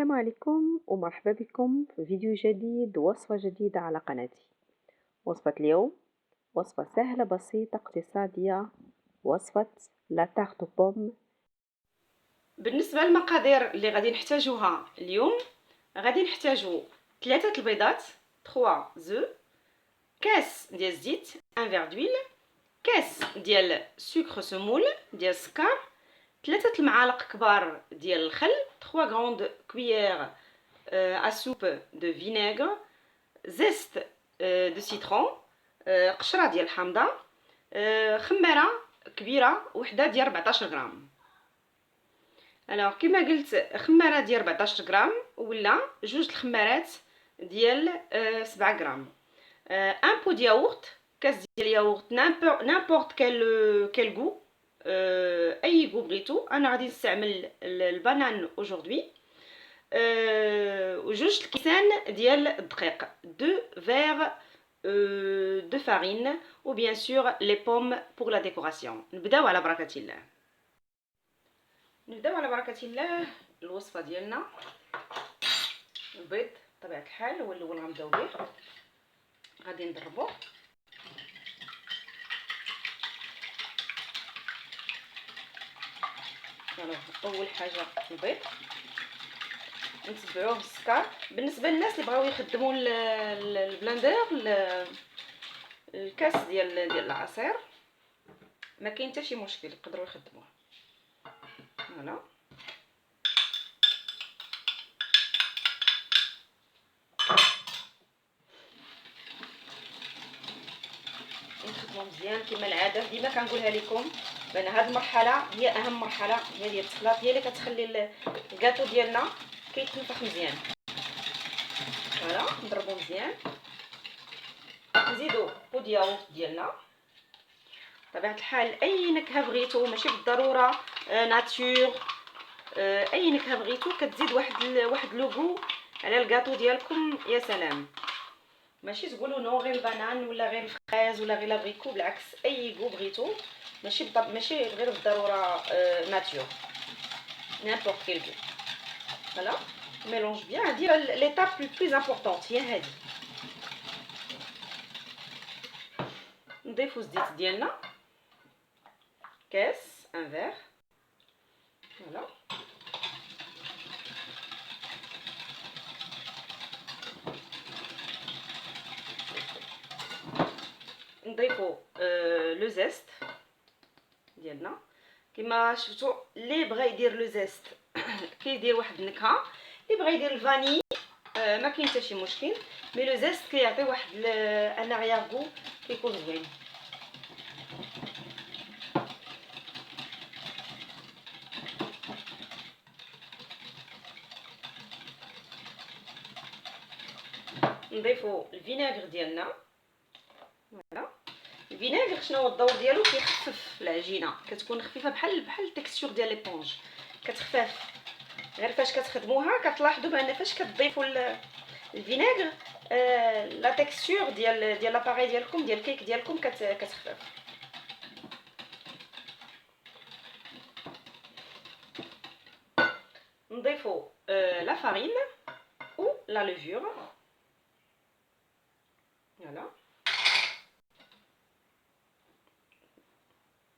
السلام عليكم ومرحبا بكم في فيديو جديد ووصفة جديدة على قناتي. وصفة اليوم وصفة سهلة بسيطة اقتصادية، وصفة لا تارت بوم. بالنسبه للمقادير اللي غادي نحتاجوها اليوم، غادي نحتاجو 3 البيضات 3 زو، كاس ديال الزيت 1 فيغ دويل، كاس ديال سكر سمول ديال السكر، 3 المعالق كبار ديال الخل، 3 غروند كويير ا سوب دو فينيغر، زيست دو سيترون، قشره ديال الحامضه، خماره كبيره وحده ديال 14 غرام. الوغ كما قلت خماره ديال 14 غرام ولا جوج الخمارات ديال 7 غرام. ان بو ديال ياغورت، كاس ديال ياغورت نامبورط كيل غو، اي غو بغيتو. انا غادي نستعمل البنان اوجوردي. وجوج الكيسان ديال الدقيق، دو فيغ دو فارين، و بيان سور لي بوم بور لا ديكوراسيون. نبداو على بركه الله. نبداو على بركه الله الوصفه ديالنا. البيض بطبيعه الحال هو الاول غنبداو به، غادي نضربوه. اول حاجه البيض، نتبعوه بالسكر. بالنسبه للناس اللي بغاو يخدموا البلاندر، الكاس ديال العصير، ما كاين حتى شي مشكل، يقدروا يخدموه. فوالا نخدموا مزيان كما العاده. ديما كنقولها لكم بان هذه المرحله هي اهم مرحله، هي ديال التخلاط، هي اللي كتخلي الكاطو ديالنا كيتنفخ مزيان. فوالا نضربوا مزيان، نزيدوا بود ياغورت ديالنا. بطبيعه الحال اي نكهه بغيتو، ماشي بالضروره ناتور، اي نكهه بغيتو كتزيد واحد لوغو على الكاطو ديالكم. يا سلام، ماشي تقولوا نو غير البنان ولا غير الفريز ولا غير لابريكو، بالعكس اي غو بغيتو، ماشي غير بالضروره ناتور، نيمبورط كيل غو. فوالا ميلونج بيان. هادي ليطاب بلوس امبورطونط، هي هادي. نضيفو الزيت ديالنا، كاس ان فيغ. فوالا نضيفو لو زيست ديالنا. كما شفتوا اللي بغى يدير لو زيست كيدير واحد النكهه، اللي بغى يدير الفاني ما كاين حتى شي مشكل، مي لو زيست كيعطي واحد ان اغياغو كيكون زوين. نضيفو الفينيغر ديالنا. فوالا الفينيغر شنو هو الدور ديالو؟ كيخفف العجينه، كتكون خفيفه بحال التكستور ديال ليبونج، كتخفف. غير فاش كتخدموها كتلاحظوا بان فاش كتضيفوا الفينيغر لا تكستور ديال لاباري ديالكم، ديال الكيك ديالكم كتخفف. نضيفوا لا فارين ou la levure. فوالا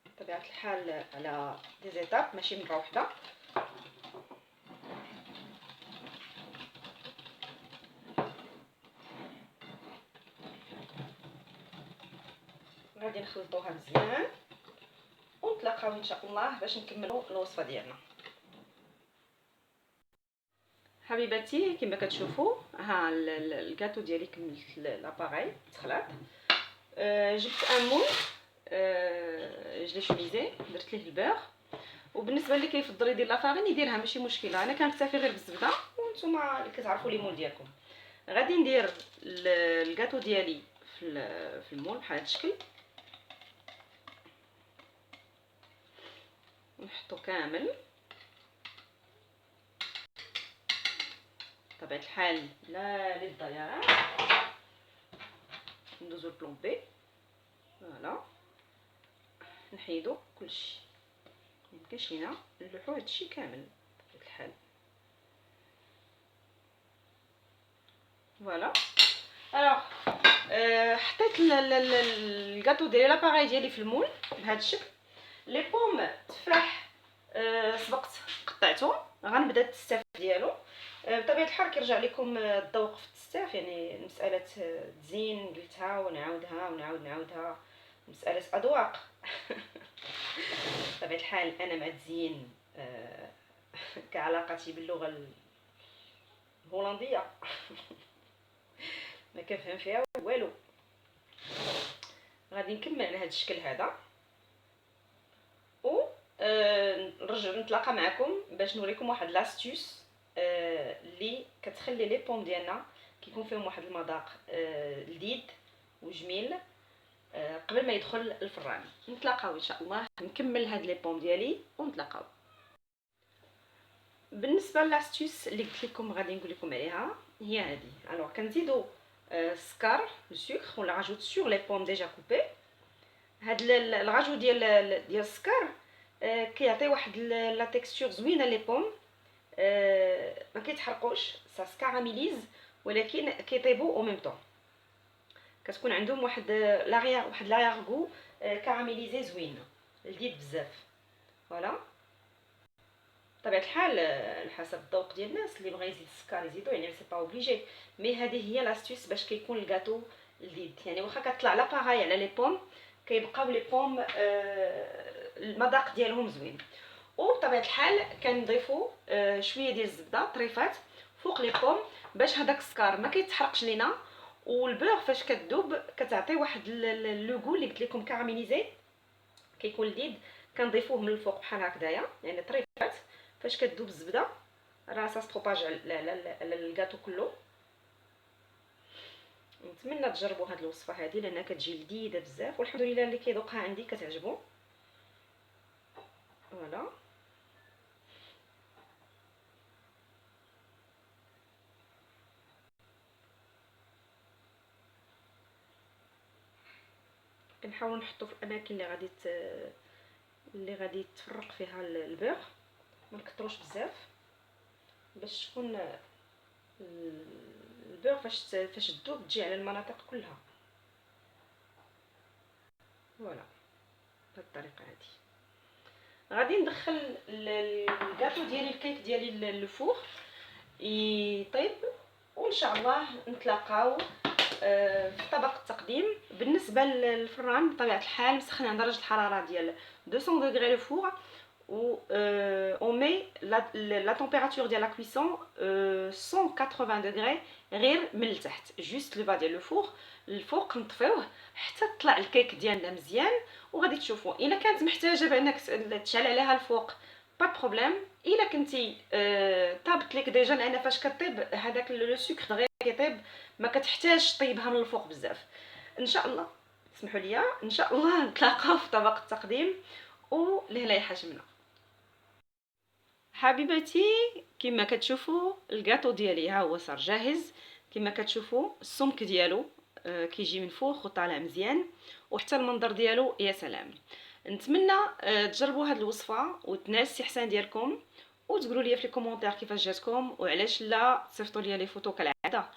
بطبيعه الحال على دي زيتاب، ماشي مره واحده. غادي نخلطوها مزيان ونتلاقاو ان شاء الله باش نكملوا الوصفه ديالنا. حبيباتي كما كتشوفوا ها الكاطو ديالي كملت لاباري تخلط. جبت ان مول، جلي شميزي، درت ليه البيغ. وبالنسبه اللي كيفضل يدير لافارين يديرها، ماشي مشكله. انا كنكتفي غير بالزبده، وانتم اللي كتعرفوا لي مول ديالكم. غادي ندير الكاطو ديالي في المول بحال هذا الشكل، نحطو كامل. بطبيعه الحال لا للضياع، ندوزو البلون بي. فوالا نحيدو كلشي، ميمكنش لينا نلوحو هادشي كامل بطبيعه الحال. فوالا. الوغ حطيت الكاطو ديالي لاباغاي ديالي في المول بهذا الشكل. لي بوم تفاح سبقت قطعتهم، غنبدا التستاف ديالو. بطبيعه الحال كيرجع لكم الذوق في التستاف، يعني مساله تزين قلتها ونعاودها ونعاودها، مساله اذواق. بطبيعه الحال انا مع التزيين كعلاقتي باللغه الهولنديه ما كنفهم فيها والو. غادي نكمل على هذا الشكل هذا، و نرجع نتلاقى معكم باش نوريكم واحد لاستيوس اللي كتخلي لي بوم ديالنا كيكون فيهم واحد المذاق لذيذ وجميل قبل ما يدخل الفران. نتلاقاو ان شاء الله، نكمل هاد لي بوم ديالي ونتلاقاو. بالنسبه لاستيوس اللي قلت لكم غادي نقول لكم عليها هي هذه. الوغ كنزيدو سكر سكر ولا راجوت سور لي بوم ديجا كوبي. هاد الغاجو ديال السكر كيعطي واحد لا تيكستور زوينه لي بوم، ما كيتحرقوش، سا سكاراميليز ولكن كيطيبوا او ميم طون، كتكون عندهم واحد لاغيار غو كاراميليزي زوين لذيذ بزاف. فوالا. بطبيعه الحال على حسب الذوق ديال الناس، اللي بغا يزيد السكر يزيدو، يعني سي با اوبليجي، مي هذه هي لاستيوس باش كيكون الكاطو لذيذ. يعني واخا كطلع لا باغاي على لي بوم كيبقاو لي بوم المذاق ديالهم زوين. وبطبيعه الحال كنضيفوا شويه ديال الزبده طريفات فوق لي بوم باش هذاك السكر ما كيتحرقش لينا، والبور فاش كتذوب كتعطي واحد لوغو اللي قلت لكم كاراميليزي كيكون لذيذ. كنضيفوه من الفوق بحال هكذايا، يعني طريفات فاش كتذوب الزبده راه سا ستروباج على الكاطو كله. نتمنى تجربوا هذه الوصفه هذه لانها كتجي لذيذه بزاف، والحمد لله اللي كيذوقها عندي كتعجبو. فوالا. كنحاول نحطو في الاماكن اللي غادي تفرق فيها البيغ، ما نكثروش بزاف باش تكون البيغ فاش تذوب تجي على المناطق كلها. فوالا بهذه الطريقه هذه. غادي ندخل الكاطو ديالي الكيك ديالي للفوغ يطيب، وان شاء الله نتلاقاو في طبق التقديم. بالنسبه للفران بطبيعه الحال مسخن عند درجه الحراره ديال 200 دوغري لو فور، و on met la température ديال لا كويسون 180 دوغري غير من التحت، جوست لو با ديال لو فور. الفوق نطفيوه حتى تطلع الكيك ديالنا مزيان، وغادي تشوفوا الا كانت محتاجه بانك تشعل عليها الفوق با بروبليم. الا كنتي طابت لك ديجا، لان فاش كطيب هذاك لو سكر دغيا كيطيب ما كتحتاج طيبها من الفوق بزاف. ان شاء الله اسمحوا لي ان شاء الله نتلاقاو في طبق التقديم ولهلا يحجمنا. حبيباتي كما كتشوفوا الكاطو ديالي ها هو صار جاهز. كما كتشوفوا السمك ديالو كيجي من فوق وطالع مزيان، وحتى المنظر ديالو يا سلام. نتمنى تجربوا هذه الوصفه وتنال الاستحسان ديالكم، وتقولوا لي في لي كومونتير كيفاش جاتكم، وعلاش لا تصيفطوا لي لي فوتو كالعاده.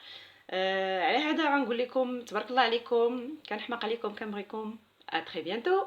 على هذا غنقول لكم تبارك الله عليكم، كنحماق عليكم، كنبغيكم. ا تري بيانتو.